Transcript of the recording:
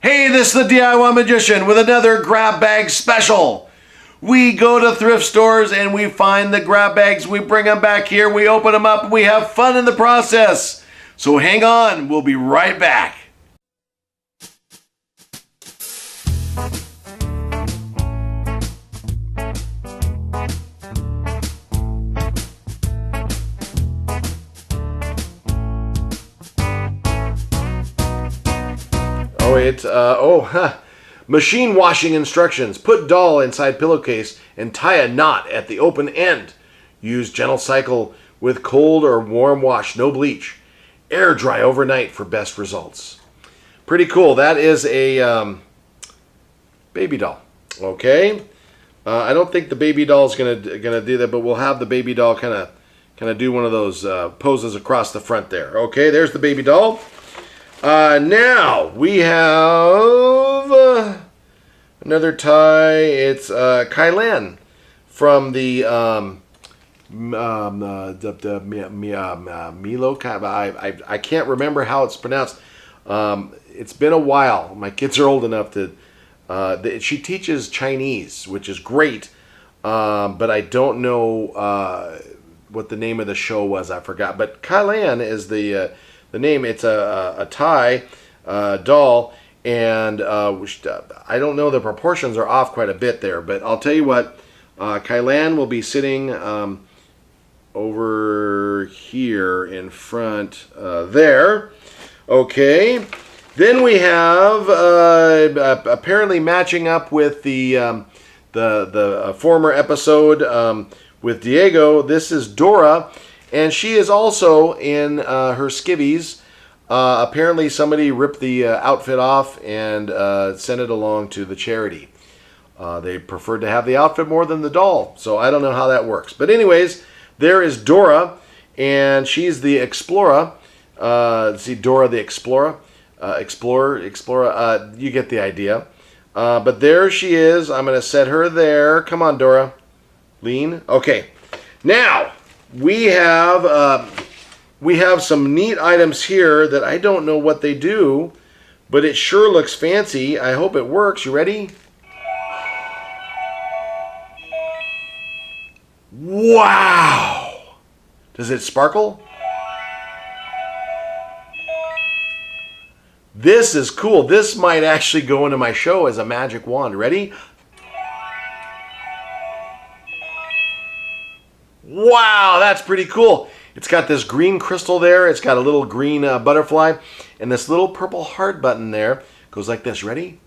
Hey, this is the DIY Magician with another grab bag special. We go to thrift stores and we find the grab bags, we bring them back here, we open them up, and we have fun in the process. So hang on, we'll be right back. Machine washing instructions. Put doll inside pillowcase and tie a knot at the open end. Use gentle cycle with cold or warm wash, no bleach. Air dry overnight for best results. Pretty cool. That is a baby doll. Okay. I don't think the baby doll is gonna do that, but we'll have the baby doll kind of do one of those poses across the front there. Okay, there's the baby doll. Now we have another tie. It's Kylan from the Milo. I can't remember how it's pronounced. It's been a while. My kids are old enough to. She teaches Chinese, which is great, but I don't know what the name of the show was. I forgot. But Kylan is the name. It's a Thai doll, and I don't know, the proportions are off quite a bit there, but I'll tell you what, Kylan will be sitting over here in front there. Okay, then we have apparently matching up with the former episode with Diego. This is Dora. And she is also in her skivvies. Apparently somebody ripped the outfit off and sent it along to the charity. They preferred to have the outfit more than the doll. So I don't know how that works. But anyways, there is Dora. And she's the Explorer. See, Dora the Explorer. Explorer. You get the idea. But there she is. I'm going to set her there. Come on, Dora. Lean. Okay. Now, we have some neat items here that I don't know what they do, but it sure looks fancy. I hope it works. You ready? Wow! Does it sparkle? This is cool. This might actually go into my show as a magic wand. Ready? Wow, that's pretty cool. It's got this green crystal there. It's got a little green butterfly. And this little purple heart button there goes like this. Ready?